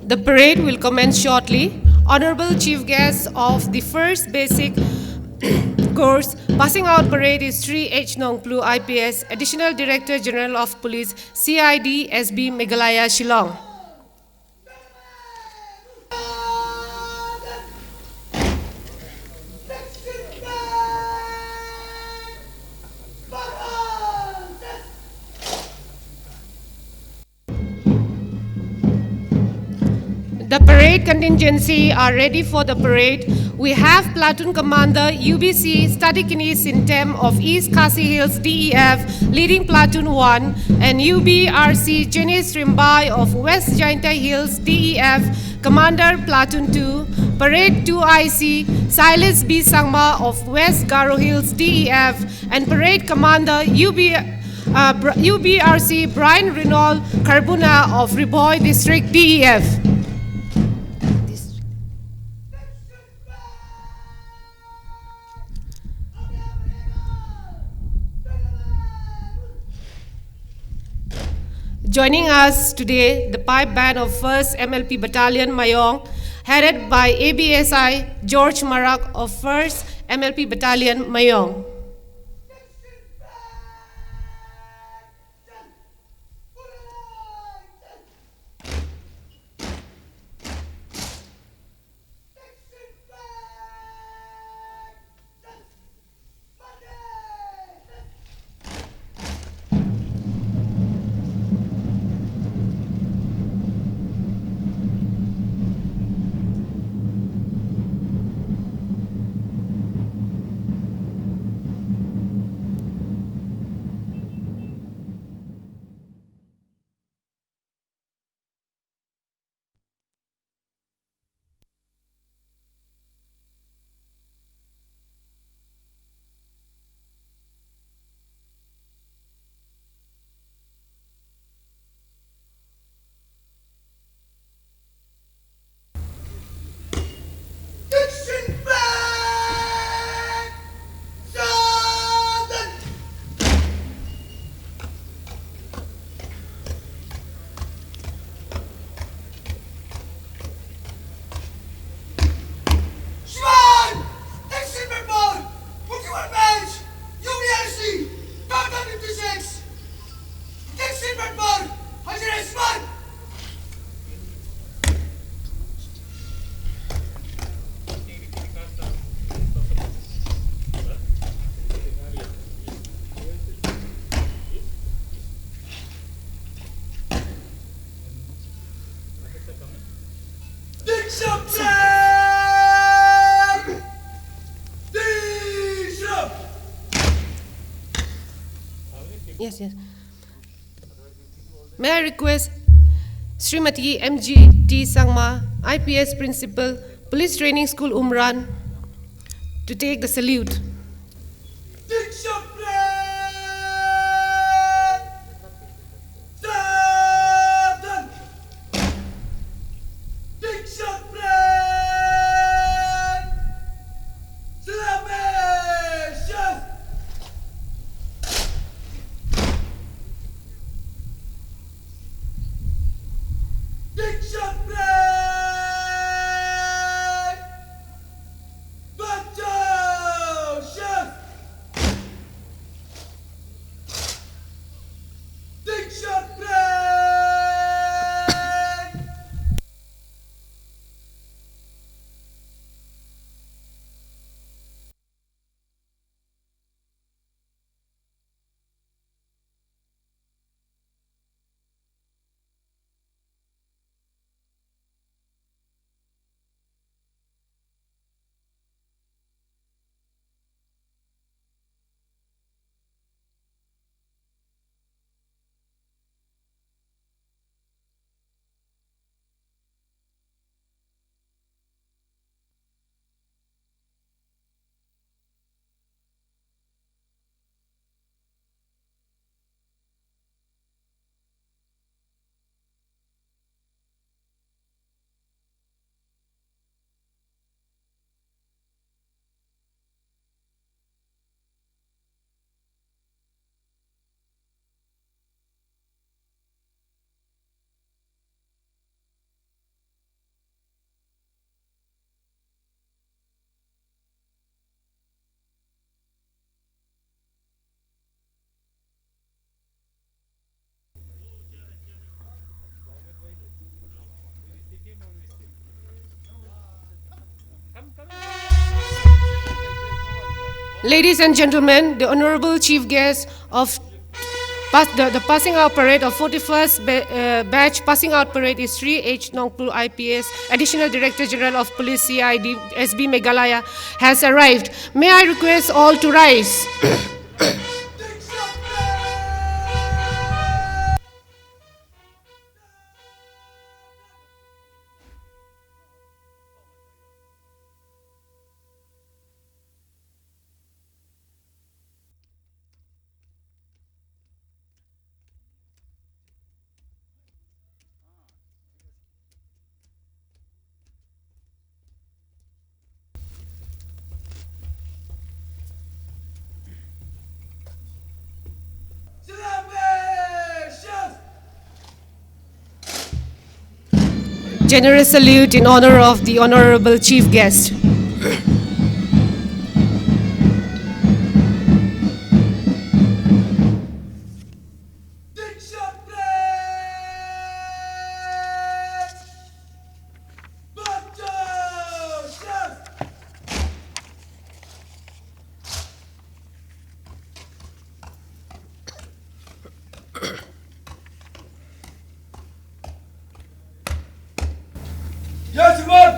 The parade will commence shortly. Honorable Chief Guest of the first basic course, passing out parade is Sri H. Nongplu, IPS, Additional Director General of Police, CID, SB, Meghalaya, Shillong. The parade contingency are ready for the parade. We have Platoon Commander UBC Stadikini Sintem of East Khasi Hills DEF leading Platoon 1 and UBRC Janice Rimbai of West Jaintia Hills DEF Commander Platoon 2, Parade 2IC Silas B. Sangma of West Garo Hills DEF and Parade Commander UBRC Brian Renault Karbuna of Riboy District DEF. Joining us today, the pipe band of 1st MLP Battalion Mayong, headed by ABSI George Marak of 1st MLP Battalion Mayong. Yes. May I request Srimati MG.T. Sangma, IPS Principal, Police Training School, Umran, to take the salute. Ladies and gentlemen, the Honorable Chief Guest of the passing out parade of 41st batch passing out parade is Sri H. Nongpul IPS, Additional Director General of Police CID SB Meghalaya, has arrived. May I request all to rise? Generous salute in honor of the Honorable Chief Guest. Yes, Simon!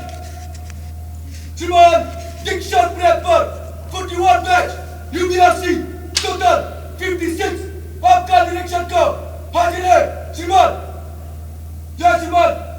Simon! Discharge paper! 41 batch! UBRC! Total 56! आपका निरीक्षण को हाजिर है श्रीमान जय श्रीमान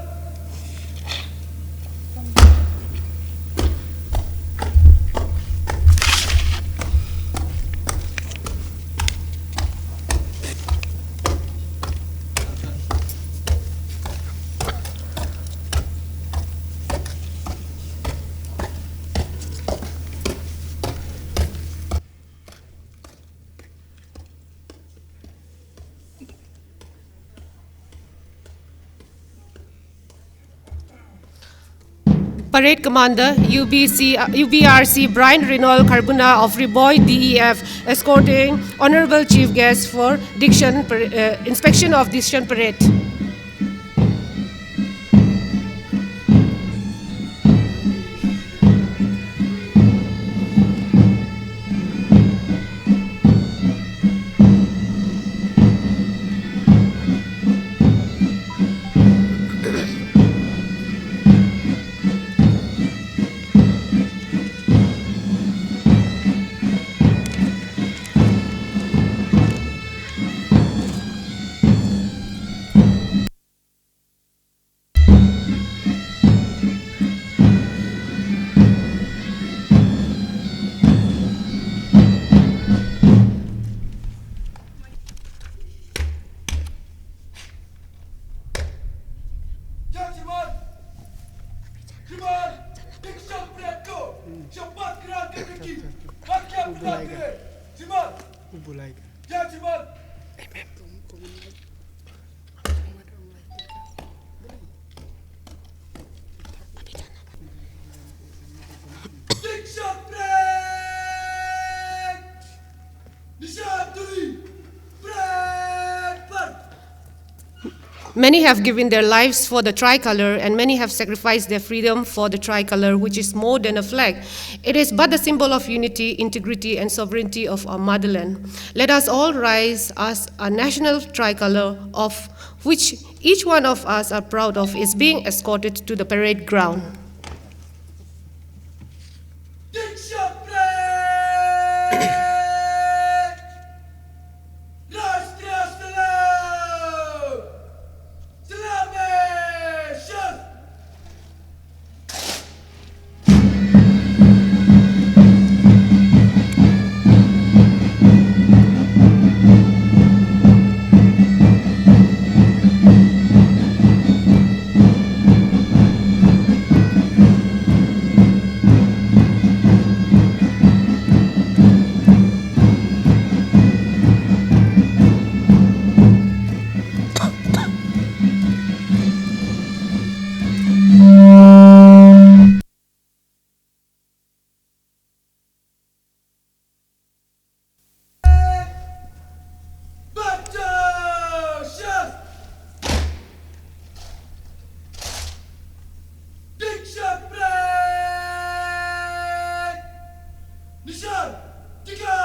Parade Commander, UBRC Brian Renault Carbuna of Riboy DEF, escorting Honorable Chief Guest for inspection of Diction Parade. Many have given their lives for the tricolor, and many have sacrificed their freedom for the tricolor, which is more than a flag. It is but the symbol of unity, integrity, and sovereignty of our motherland. Let us all rise as a national tricolor, of which each one of us are proud of, is being escorted to the parade ground. Tika!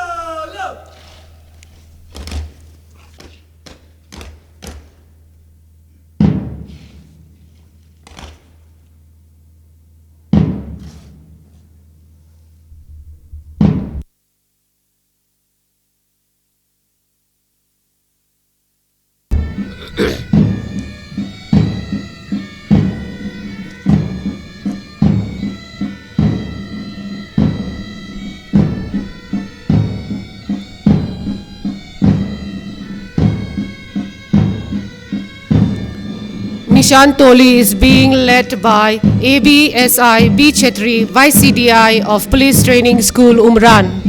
Nishan Toli is being led by ABSI B. Chetri, Vice CDI of Police Training School, Umran.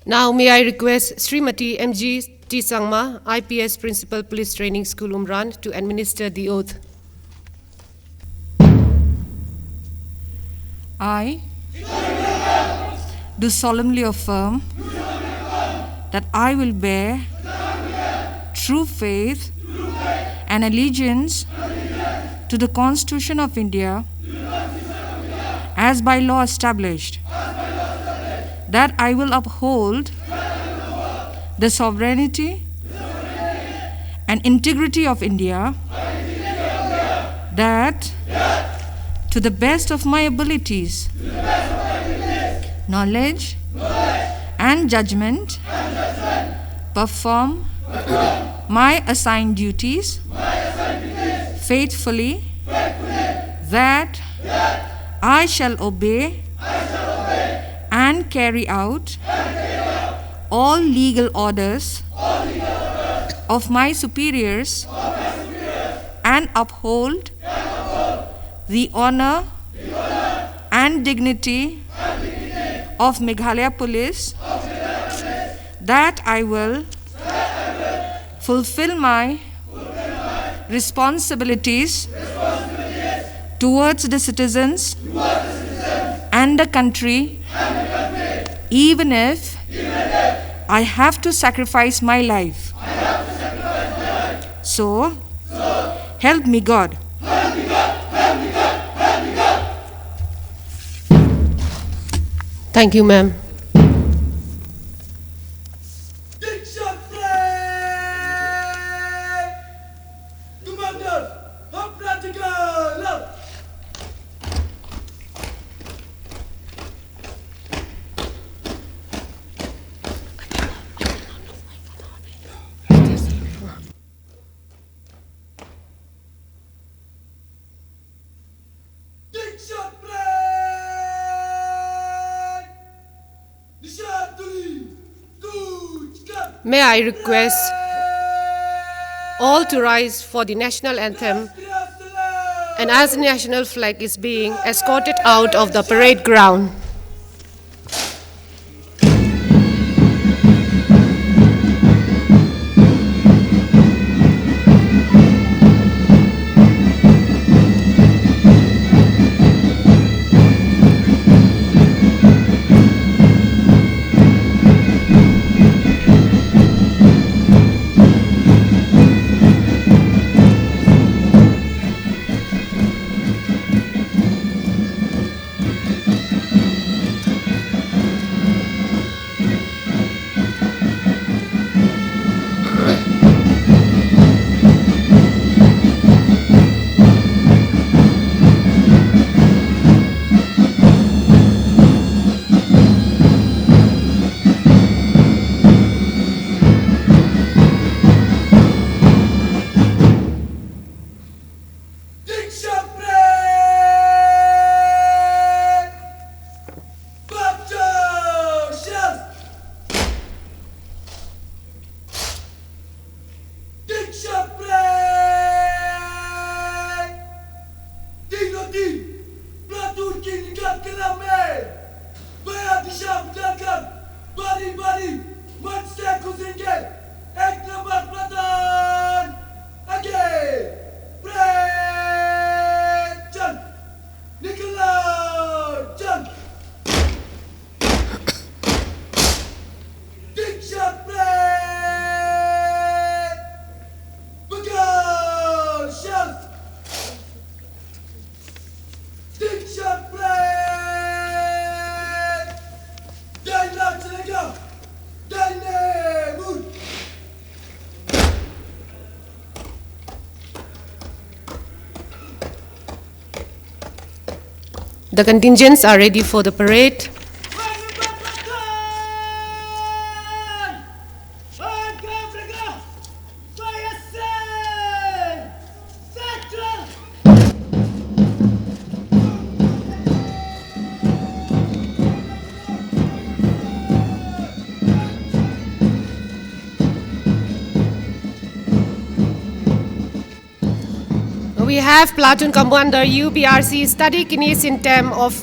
Now may I request Srimati M.G. T. Sangma, IPS Principal Police Training School, Umran, to administer the oath. I do solemnly affirm that I will bear true faith and allegiance to the Constitution of India as by law established, that I will uphold the sovereignty and integrity of India, that to the best of my abilities, knowledge and judgment, perform my assigned duties faithfully, that I shall obey and carry out all legal orders of my superiors and uphold the honor and dignity of Meghalaya Police, that I will fulfill my responsibilities towards the citizens and the country, even if I have to sacrifice my life. So, help me God. Thank you, ma'am. Discharge flag! Commanders, up practical! Discharge flag! Nishan Toli! May I request all to rise for the national anthem, and as the national flag is being escorted out of the parade ground. Discharge flag! The contingents are ready for the parade. We have Platoon Commander UBRC Study Kines in Tem of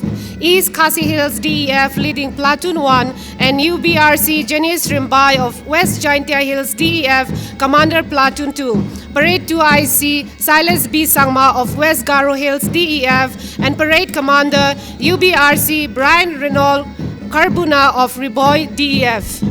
East Khasi Hills DEF leading Platoon 1 and UBRC Janice Rimbai of West Jaintia Hills DEF Commander Platoon 2. Parade 2 IC Silas B. Sangma of West Garo Hills DEF and Parade Commander UBRC Brian Renault Carbuna of Riboy DEF.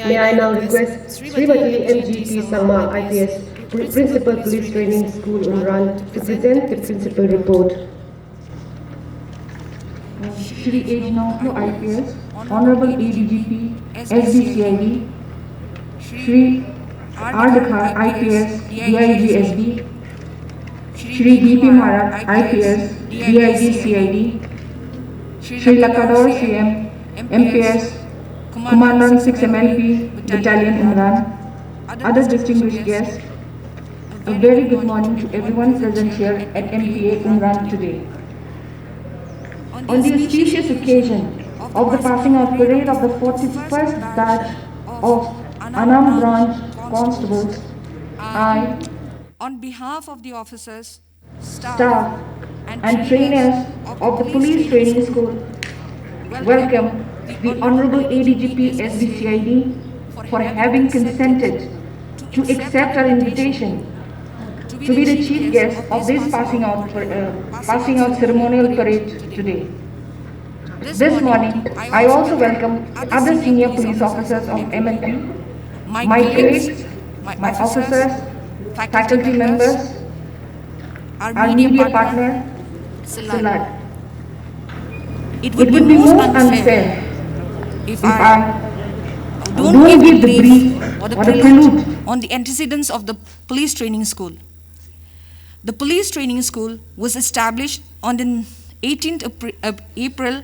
May I now request Srimati MGP Sangma, IPS, Principal Police Training School, Umran, to present the principal report. Shri Ejnoklo IPS, Honorable ADGP, SBCID, Shri Ardakhar IPS, DIGSD, Shri DP Marak IPS, DIG Shri Lakador CM, MPS, Commandant 6 MLP, Battalion Umran, other distinguished guests, a very good morning to everyone present here at MPA Umran today. On the auspicious occasion of the passing out parade of the 41st batch of Anam Branch Constables, I, On behalf of the officers, staff and trainers of the Police Training School, welcome the Honorable ADGP SBCID for having consented to accept our invitation to be the chief guest of this passing out ceremonial parade today. This morning, I also welcome other senior police officers of MLP, my grades, my officers, faculty members, our media partner, Salad. It would be most unfair if I don't give the brief or the prelude on the antecedents of the police training school. The police training school was established on the 18th April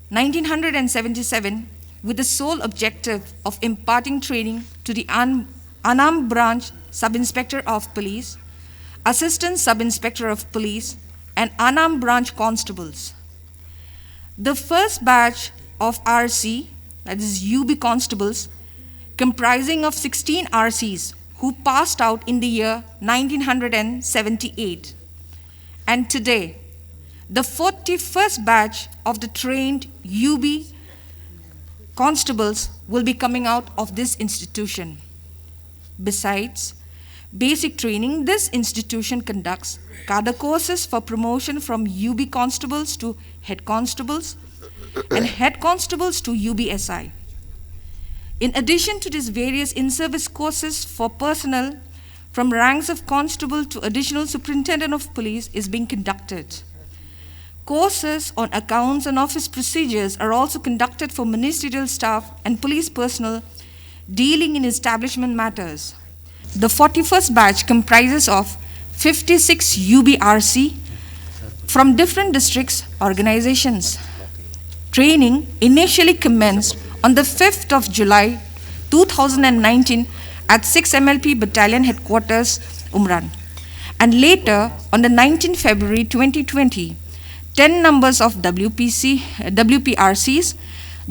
1977 with the sole objective of imparting training to the Anam Branch Sub-Inspector of Police, Assistant Sub-Inspector of Police, and Anam Branch Constables. The first batch of RC, that is UB Constables, comprising of 16 RCs who passed out in the year 1978. And today, the 41st batch of the trained UB constables will be coming out of this institution. Besides basic training, this institution conducts cadre courses for promotion from UB constables to head constables and head constables to UBSI. In addition to these various in-service courses for personnel from ranks of constable to additional superintendent of police is being conducted. Courses on accounts and office procedures are also conducted for ministerial staff and police personnel dealing in establishment matters. The 41st batch comprises of 56 UBRC from different districts organizations. Training initially commenced on the 5th of July 2019 at 6 MLP Battalion Headquarters, Umran. And later, on the 19th February 2020, 10 numbers of WPRCs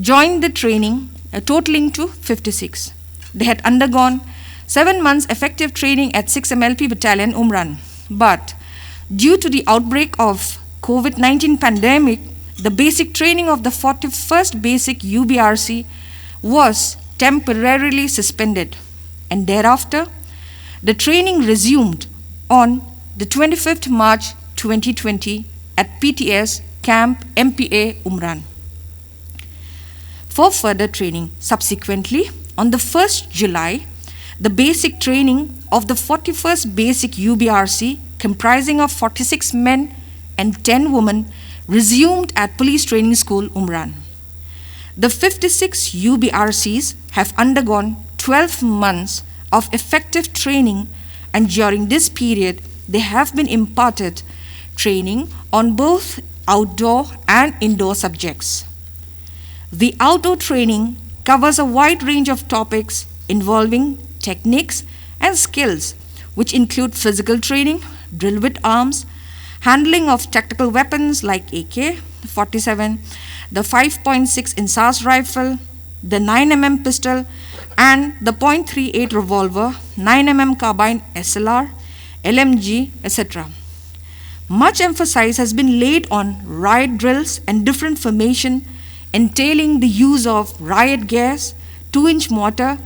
joined the training, totaling to 56. They had undergone 7 months effective training at 6 MLP Battalion, Umran. But due to the outbreak of COVID-19 pandemic, the basic training of the 41st Basic UBRC was temporarily suspended, and thereafter, the training resumed on the 25th March 2020 at PTS Camp MPA Umran. For further training, subsequently, on the 1st July, the basic training of the 41st Basic UBRC, comprising of 46 men and 10 women, resumed at Police Training School, Umran. The 56 UBRCs have undergone 12 months of effective training, and during this period, they have been imparted training on both outdoor and indoor subjects. The outdoor training covers a wide range of topics involving techniques and skills, which include physical training, drill with arms, handling of tactical weapons like AK-47, the 5.6 Insas rifle, the 9mm pistol, and the .38 revolver, 9mm carbine SLR, LMG, etc. Much emphasis has been laid on riot drills and different formation, entailing the use of riot gas, 2-inch mortar,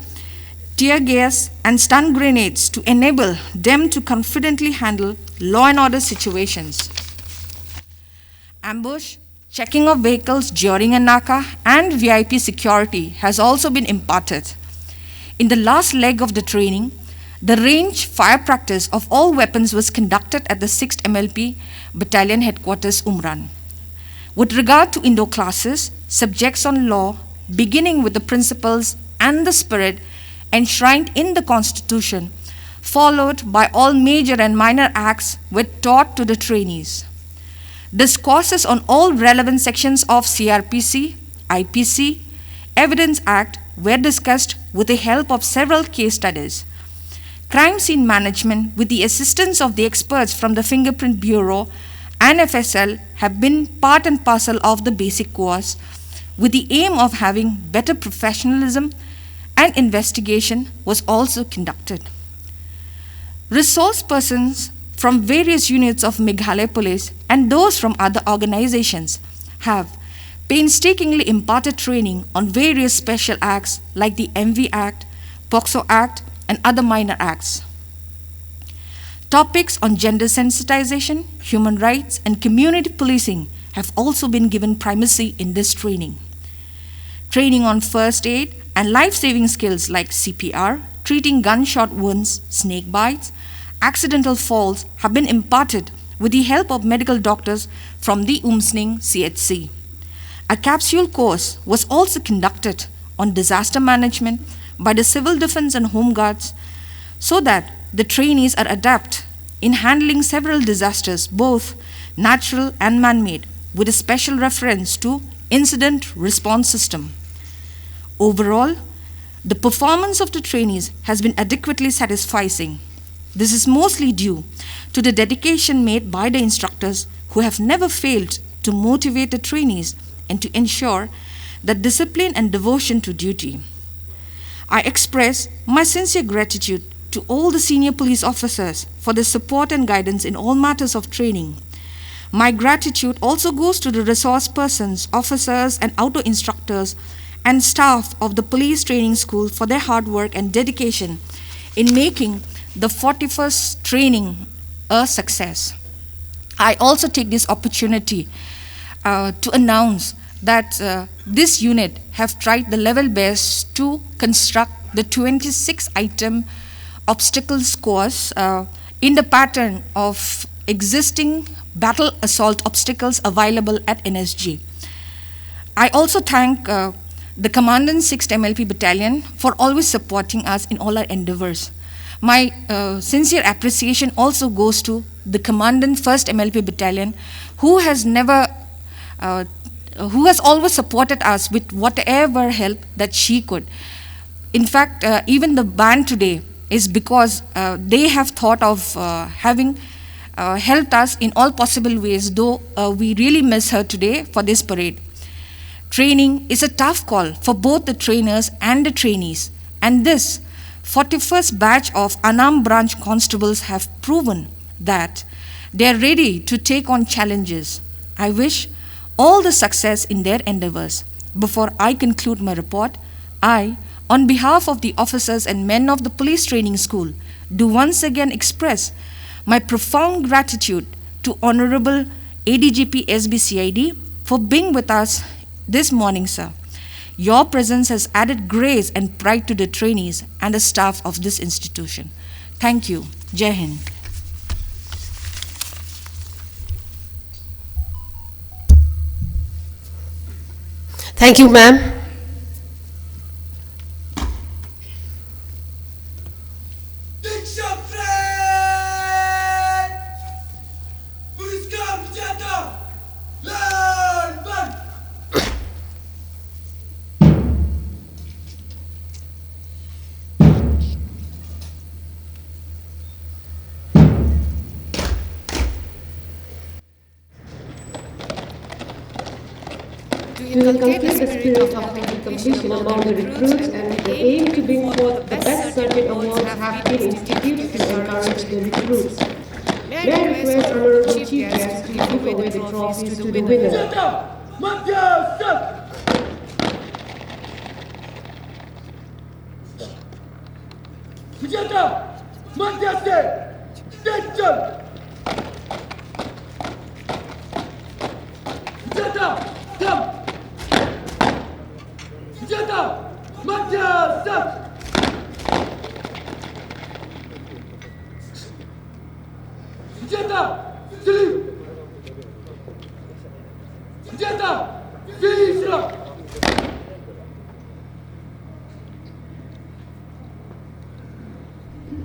tear gas, and stun grenades to enable them to confidently handle law and order situations. Ambush, checking of vehicles during a NACA, and VIP security has also been imparted. In the last leg of the training, the range fire practice of all weapons was conducted at the 6th MLP Battalion Headquarters, Umran. With regard to indoor classes, subjects on law, beginning with the principles and the spirit enshrined in the Constitution, followed by all major and minor acts, were taught to the trainees. Discourses on all relevant sections of CRPC, IPC, Evidence Act were discussed with the help of several case studies. Crime scene management, with the assistance of the experts from the Fingerprint Bureau and FSL, have been part and parcel of the basic course, with the aim of having better professionalism, and investigation was also conducted. Resource persons from various units of Meghalaya Police and those from other organizations have painstakingly imparted training on various special acts like the MV Act, POCSO Act, and other minor acts. Topics on gender sensitization, human rights, and community policing have also been given primacy in this training. Training on first aid and life-saving skills like CPR, treating gunshot wounds, snake bites, accidental falls have been imparted with the help of medical doctors from the Umsning CHC. A capsule course was also conducted on disaster management by the Civil Defense and Home Guards so that the trainees are adept in handling several disasters, both natural and man-made, with a special reference to incident response system. Overall, the performance of the trainees has been adequately satisfying. This is mostly due to the dedication made by the instructors who have never failed to motivate the trainees and to ensure that discipline and devotion to duty. I express my sincere gratitude to all the senior police officers for their support and guidance in all matters of training. My gratitude also goes to the resource persons, officers, and auto instructors and staff of the Police Training School for their hard work and dedication in making the 41st training a success. I also take this opportunity to announce that this unit have tried the level best to construct the 26-item obstacles course in the pattern of existing battle assault obstacles available at NSG. I also thank the Commandant 6th MLP Battalion for always supporting us in all our endeavors. My sincere appreciation also goes to the Commandant 1st MLP Battalion, who has always supported us with whatever help that she could. In fact, even the band today is because they have thought of having helped us in all possible ways, though we really miss her today for this parade. Training is a tough call for both the trainers and the trainees, and this 41st batch of unarmed branch constables have proven that they are ready to take on challenges. I wish all the success in their endeavors. Before I conclude my report, I, on behalf of the officers and men of the Police Training School, do once again express my profound gratitude to Honorable ADGP SBCID for being with us this morning, sir. Your presence has added grace and pride to the trainees and the staff of this institution. Thank you. Jai Hind. Thank you, ma'am. We will cultivate the spirit of competition among the recruits and with the aim to bring forth the best certain awards have been instituted to encourage the recruits. May I request Honorable Chief Guest to give away the trophies to the winners. Sujata, Madhyaste, Attention! Sujata, come! Sujata, Madhyaste! Sujata, sleep! Sujata, finish!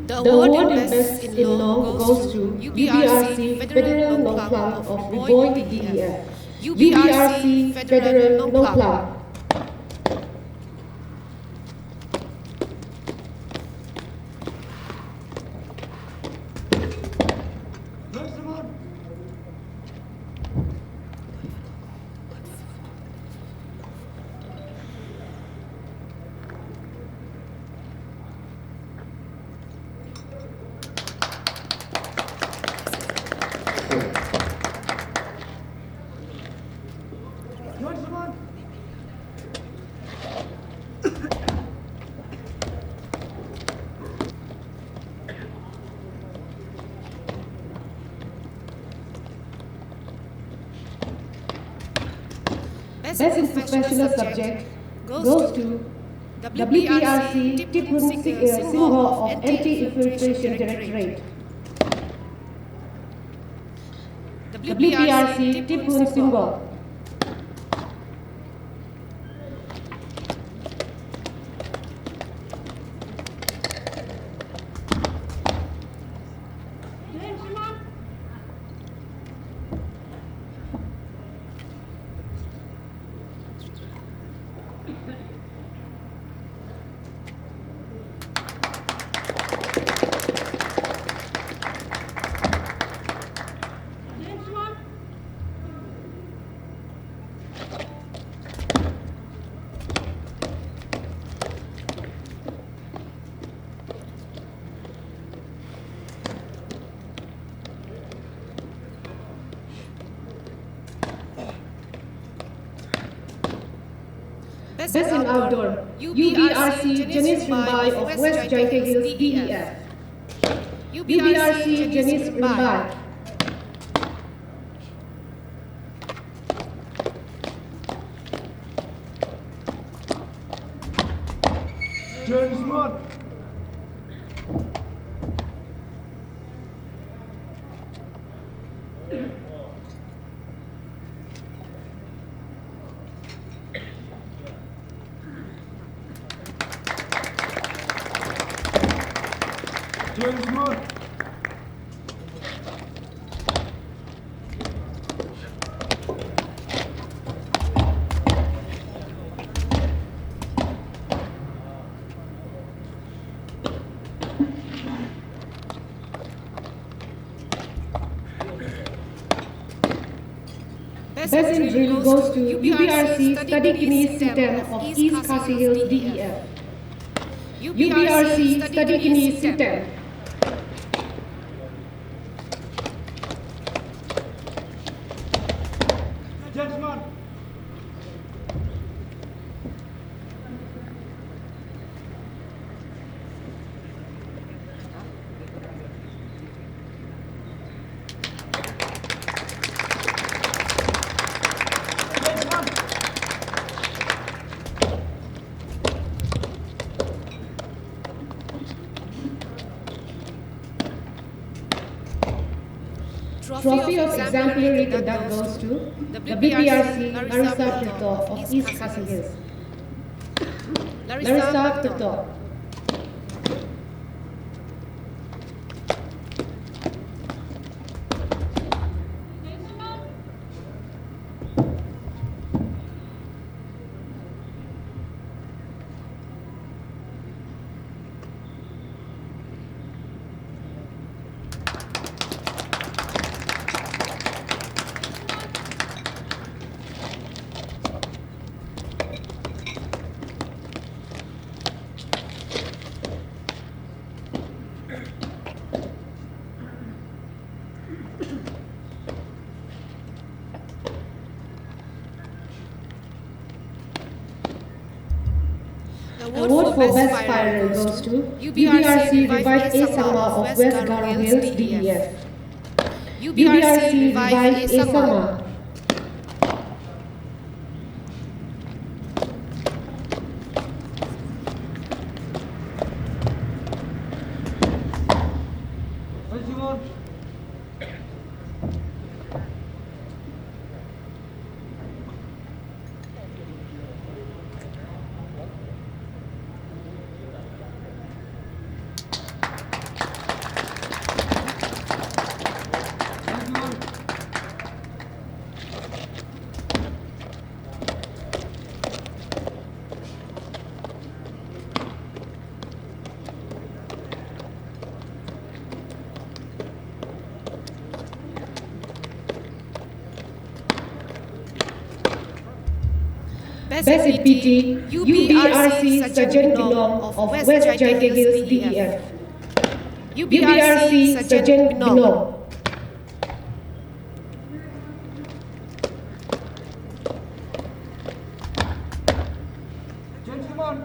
The The award award in in Best in Law goes to UBRC Federal Law Club of Riboy DEF. UBRC Federal Law Club. Best in Professional Subject goes to WPRC Tipun Singha of Anti-Infiltration Directorate. WPRC Tipun Singha. Best in Outdoor, UBRC Janice Rimbai of West Janka Hills DEF. UBRC Janice Rimbai. James Mott. James Mott. Best in Drill goes to UBRC Study Kines Sitem of East Khasi Hills DEF. UBRC Study Kines Sitem. Gentlemen. Trophy of exemplary conduct goes to WPRC Larissa Tirto of East Khasi Hills. Larissa Tirto. Award for Best Firer goes to UBRC Revive A Sama of West Garo Hills, DEF. UBRC Revive A Sama. Best PT, UBRC Sergeant Binong of West Jaika Hills, DEF. UBRC Sergeant Binong. Gentlemen.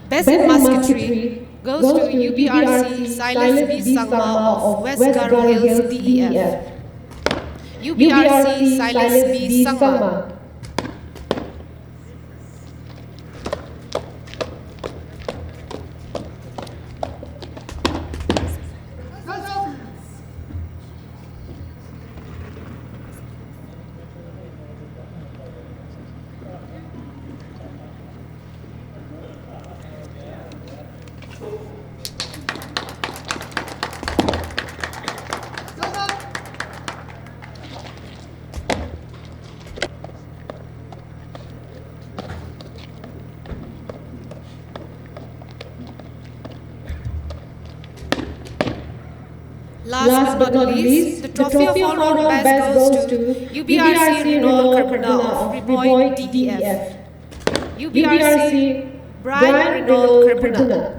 Best in musketry goes to UBRC Silas B. Sangma of West Garo Hills, DEF. UBRC Silas B. Sangma. Last but not least, the trophy of all-round best goes to UBRC Renal Karpana of Riboy, DEF. UBRC Brian Renal Karpana.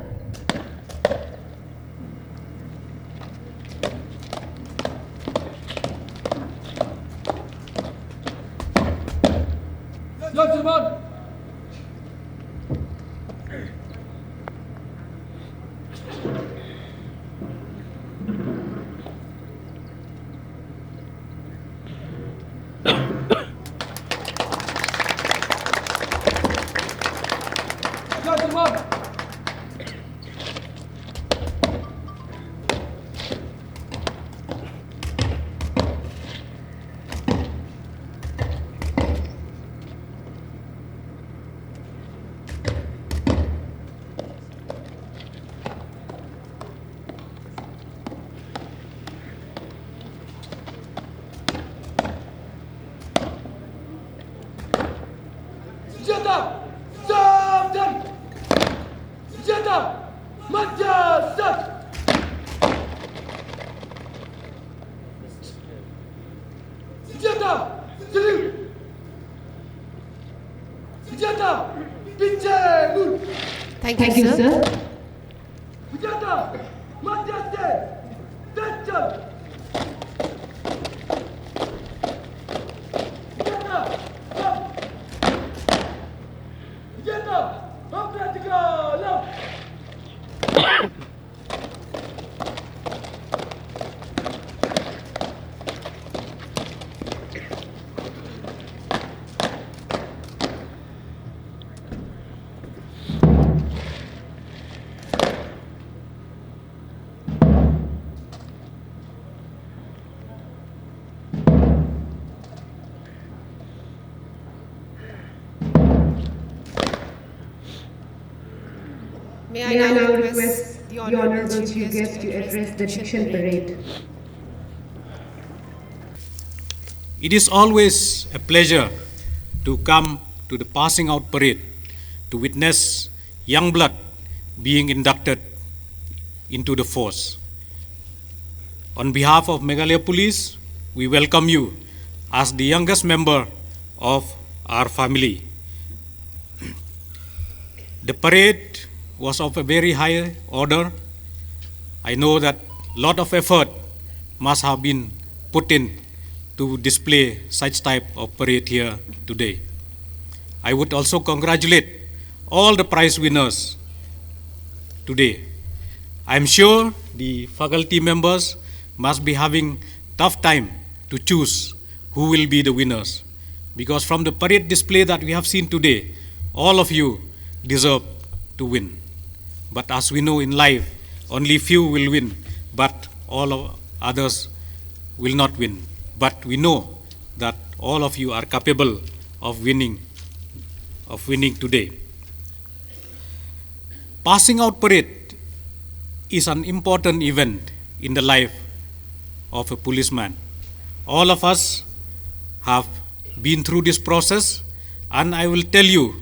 Gentlemen. Gentlemen. Manja, start! Senjata, salute! Senjata, pinche, lul! Thank Thank you, you, sir. sir. Senjata, manja, stay! Tension! Senjata, stop! Senjata, operatika, left! May May I now request request the Honorable Chief Guest to address the Diction Parade. It is always a pleasure to come to the passing out parade to witness young blood being inducted into the force. On behalf of Meghalaya Police, we welcome you as the youngest member of our family. The parade was of a very high order. I know that a lot of effort must have been put in to display such type of parade here today. I would also congratulate all the prize winners today. I am sure the faculty members must be having tough time to choose who will be the winners, because from the parade display that we have seen today, all of you deserve to win. But as we know in life, only few will win, but all of others will not win. But we know that all of you are capable of winning today. Passing out parade is an important event in the life of a policeman. All of us have been through this process, and I will tell you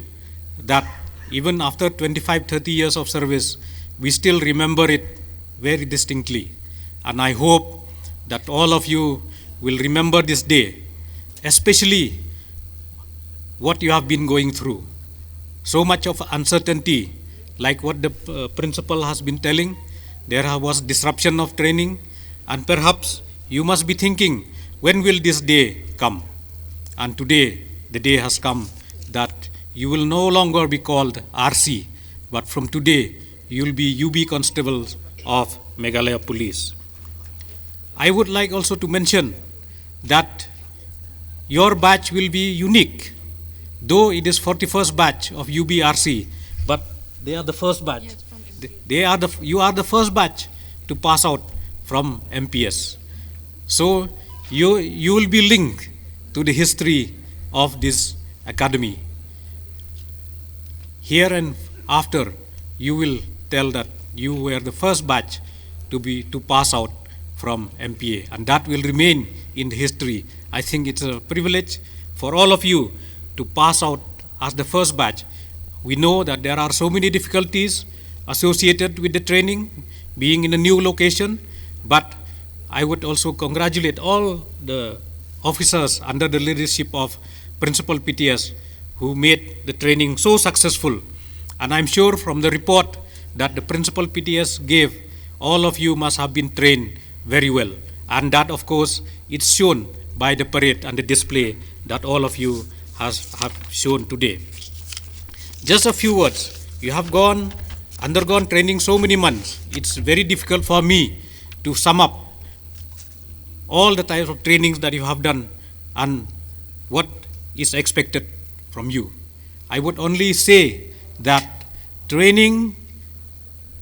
that even after 25-30 years of service, we still remember it very distinctly. And I hope that all of you will remember this day, especially what you have been going through. So much of uncertainty, like what the principal has been telling. There was disruption of training, and perhaps you must be thinking, when will this day come? And today, the day has come that you will no longer be called RC, but from today, you will be UB Constables of Meghalaya Police. I would like also to mention that your batch will be unique, though it is 41st batch of UBRC, but they are the first batch. You are the first batch to pass out from MPS. So you will be linked to the history of this academy. Here and after, you will tell that you were the first batch to pass out from MPA, and that will remain in history. I think it's a privilege for all of you to pass out as the first batch. We know that there are so many difficulties associated with the training, being in a new location, but I would also congratulate all the officers under the leadership of Principal PTS who made the training so successful. And I'm sure from the report that the Principal PTS gave, all of you must have been trained very well. And that, of course, it's shown by the parade and the display that all of you have shown today. Just a few words. You have undergone training so many months. It's very difficult for me to sum up all the types of trainings that you have done and what is expected from you. I would only say that training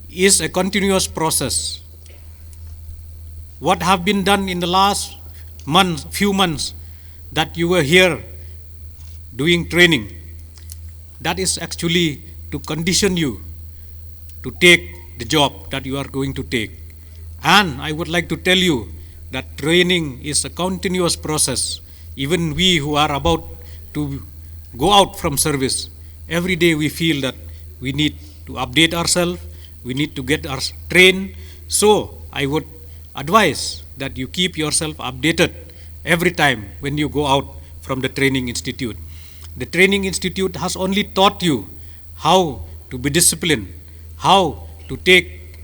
is a continuous process. What have been done in the last few months that you were here doing training, that is actually to condition you to take the job that you are going to take. And I would like to tell you that training is a continuous process. Even we who are about to go out from service, every day we feel that we need to update ourselves, we need to get us trained. So I would advise that you keep yourself updated every time when you go out from the training institute. The training institute has only taught you how to be disciplined, how to take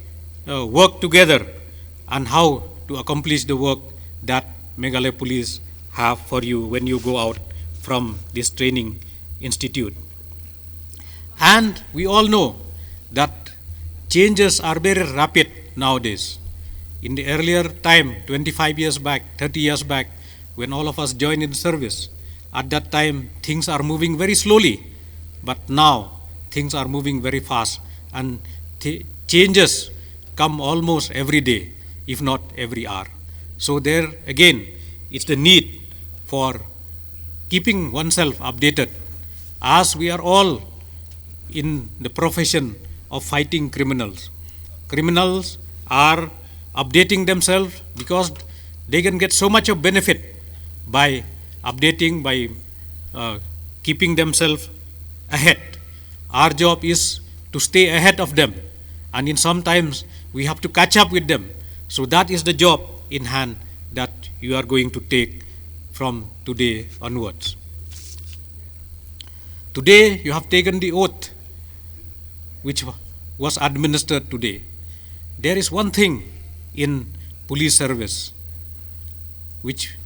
work together, and how to accomplish the work that Meghalaya Police have for you when you go out from this training institute. And we all know that changes are very rapid nowadays. In the earlier time, 25 years back, 30 years back, when all of us joined in service, at that time things are moving very slowly, but now things are moving very fast, and changes come almost every day, if not every hour. So there again, it's the need for keeping oneself updated, as we are all in the profession of fighting criminals. Criminals are updating themselves because they can get so much of benefit by updating, by keeping themselves ahead. Our job is to stay ahead of them, and in sometimes we have to catch up with them. So that is the job in hand that you are going to take from today onwards. Today you have taken the oath which was administered today. There is one thing in police service which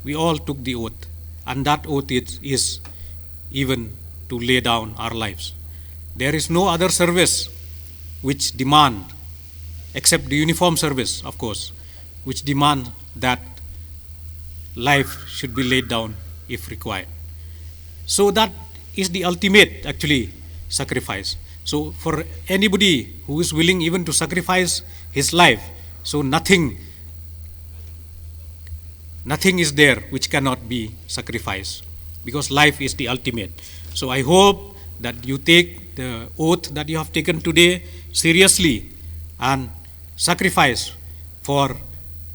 we all took the oath, and that oath is even to lay down our lives. There is no other service which demand, except the uniform service, of course, which demand that life should be laid down if required. So that is the ultimate, actually, sacrifice. So for anybody who is willing even to sacrifice his life, so nothing is there which cannot be sacrificed, because life is the ultimate. So I hope that you take the oath that you have taken today seriously and sacrifice for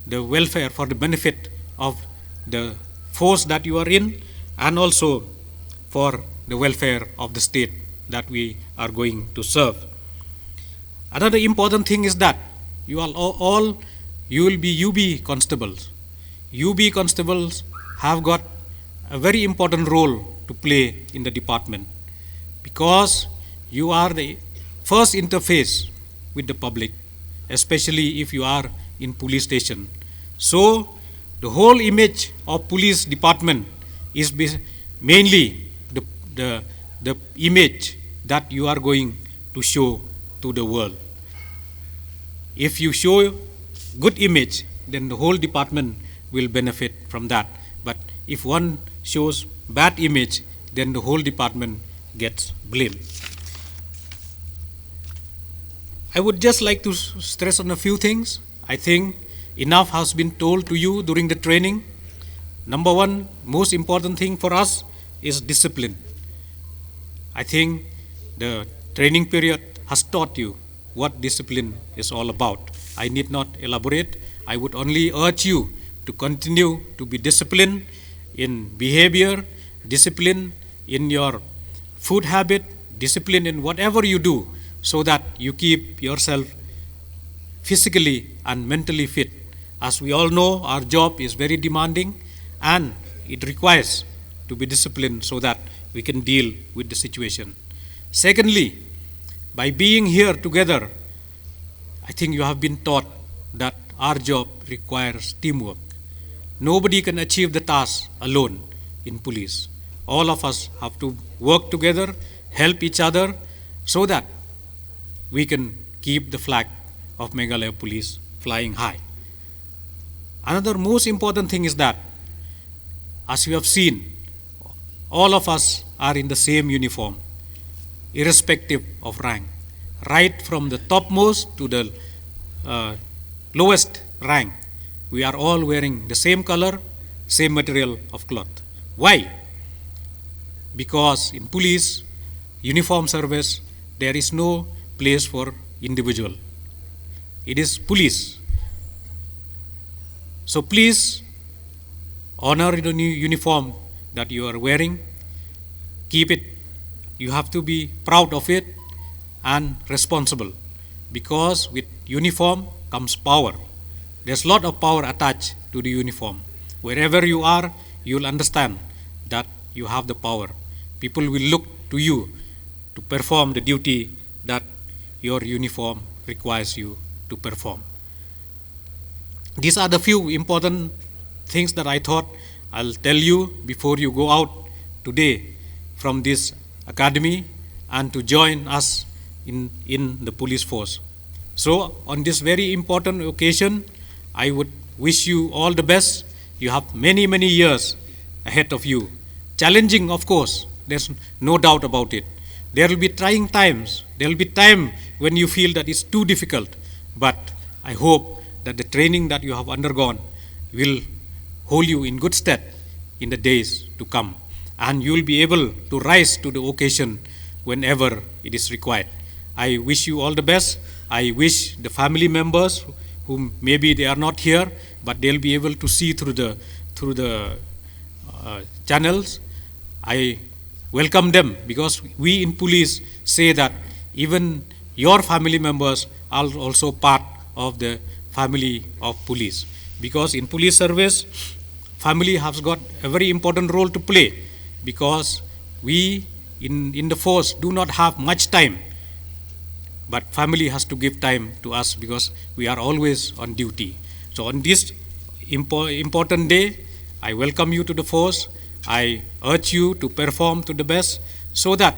the welfare, for the benefit of the force that you are in, and also for the welfare of the state that we are going to serve. Another important thing is that you will be UB constables. UB constables have got a very important role to play in the department, because you are the first interface with the public, especially if you are in police station. So the whole image of police department is mainly the image that you are going to show to the world. If you show good image, then the whole department will benefit from that. But if one shows bad image, then the whole department gets blamed. I would just like to stress on a few things. I think enough has been told to you during the training. Number one, most important thing for us is discipline. I think the training period has taught you what discipline is all about. I need not elaborate. I would only urge you to continue to be disciplined in behavior, discipline in your food habit, discipline in whatever you do, so that you keep yourself physically and mentally fit. As we all know, our job is very demanding, and it requires to be disciplined so that we can deal with the situation. Secondly, by being here together, I think you have been taught that our job requires teamwork. Nobody can achieve the task alone in police. All of us have to work together, help each other, so that we can keep the flag of Meghalaya Police flying high. Another most important thing is that, as you have seen, all of us are in the same uniform, irrespective of rank, right from the topmost to the lowest rank. We are all wearing the same color, same material of cloth. Why? Because in police, uniform service, there is no place for individual. It is police. So please honor the new uniform that you are wearing. Keep it. You have to be proud of it and responsible. because with uniform comes power. There's a lot of power attached to the uniform. Wherever you are, you'll understand that you have the power. People will look to you to perform the duty that your uniform requires you to perform. These are the few important things that I thought I'll tell you before you go out today from this academy and to join us in the police force. So on this very important occasion, I would wish you all the best. You have many, many years ahead of you. Challenging, of course, there's no doubt about it. There will be trying times. There will be time when you feel that it's too difficult. But I hope that the training that you have undergone will hold you in good stead in the days to come. And you will be able to rise to the occasion whenever it is required. I wish you all the best. I wish the family members whom maybe they are not here, but they'll be able to see through the channels. I welcome them, because we in police say that even your family members are also part of the family of police. Because in police service, family has got a very important role to play, because we in the force do not have much time, but family has to give time to us because we are always on duty. So on this important day, I welcome you to the force. I urge you to perform to the best so that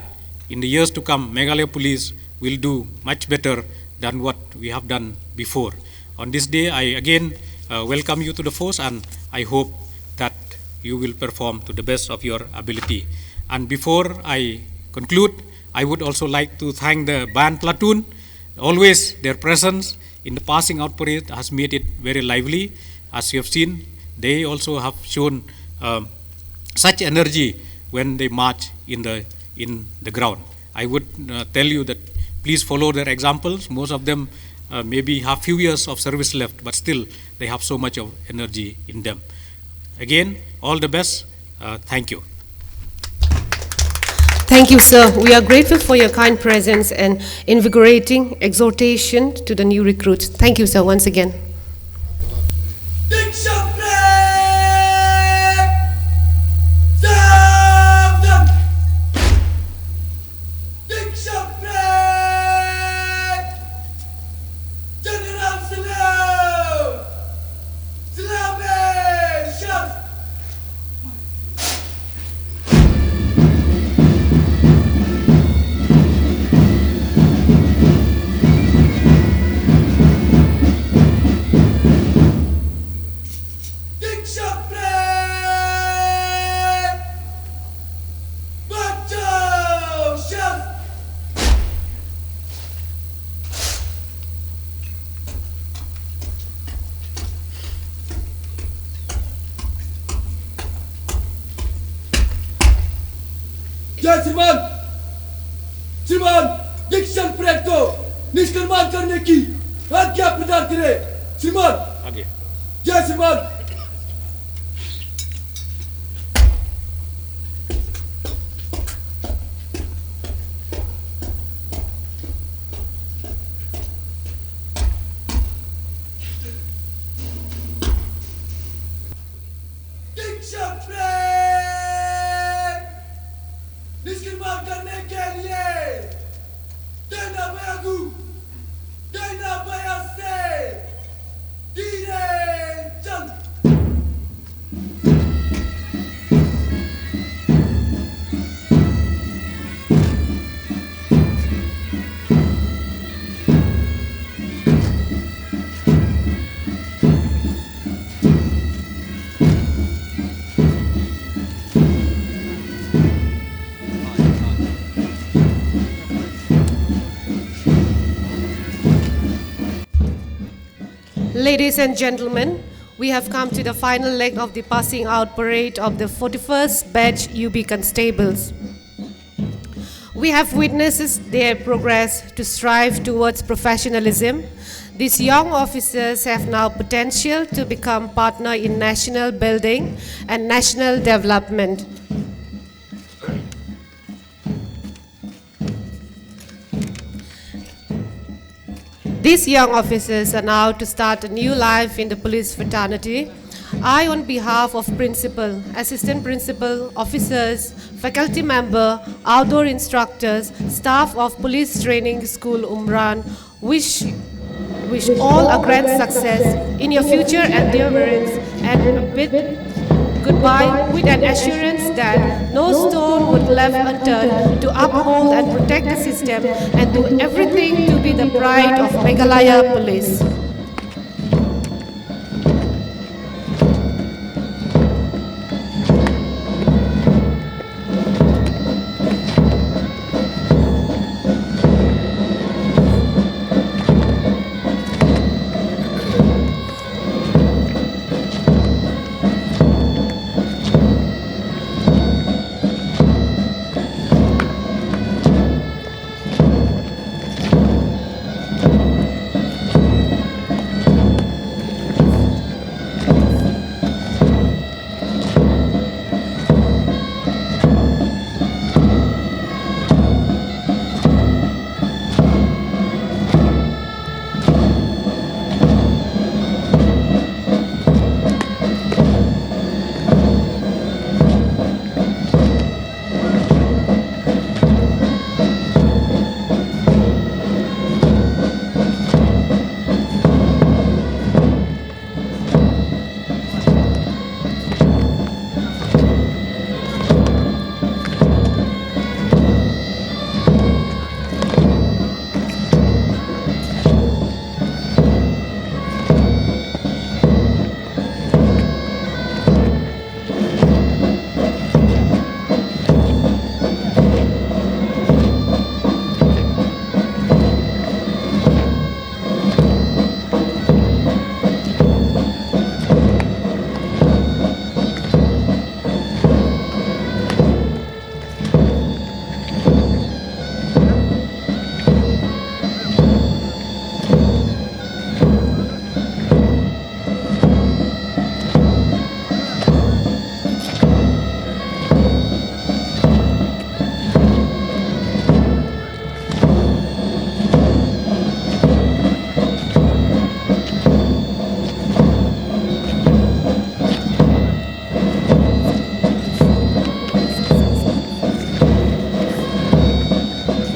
in the years to come, Meghalaya Police will do much better than what we have done before. On this day, I again welcome you to the force, and I hope that you will perform to the best of your ability. And before I conclude, I would also like to thank the band platoon. Always their presence in the passing out parade has made it very lively. As you have seen, they also have shown such energy when they march in the ground. I would tell you that please follow their examples. Most of them maybe have few years of service left, but still they have so much of energy in them. Again, all the best. Thank you. Thank you, sir. We are grateful for your kind presence and invigorating exhortation to the new recruits. Thank you, sir, once again. जय श्रीमान श्रीमान दीक्षण parade को निष्क्रमण करने की आज्ञा प्रदान करें श्रीमान आगे जय श्रीमान निष्क्रमण करने के लिए देना बैगू देना बया से धीरे चल Ladies and gentlemen, we have come to the final leg of the passing out parade of the 41st batch UB Constables. We have witnessed their progress to strive towards professionalism. These young officers have now potential to become partner in national building and national development. These young officers are now to start a new life in the police fraternity. I, on behalf of principal, assistant principal, officers, faculty member, outdoor instructors, staff of Police Training School Umran, wish all a great success in your future endeavors and bid goodbye with an assurance that no stone would left unturned to uphold and protect the system and do everything to be the pride of Meghalaya Police.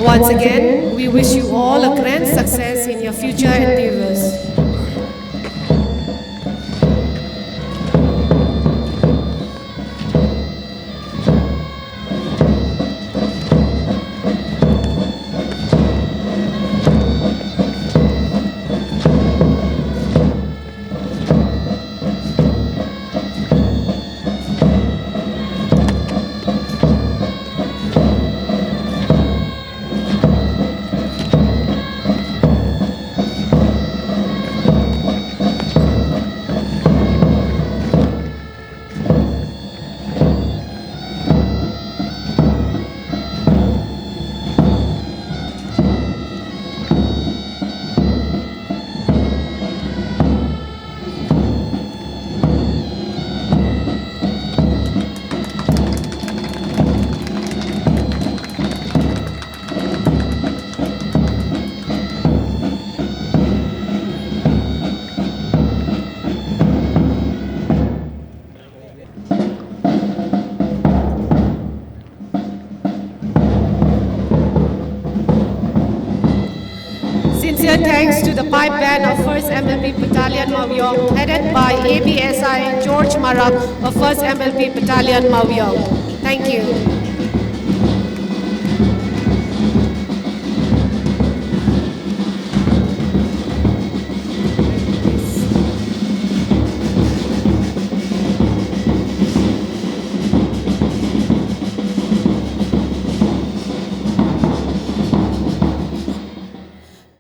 Once again, we wish you all a grand success in your future endeavors. Sincere thanks to the pipe band of 1st MLP Battalion Mavyong, headed by ABSI George Marak of 1st MLP Battalion Mavyong. Thank you.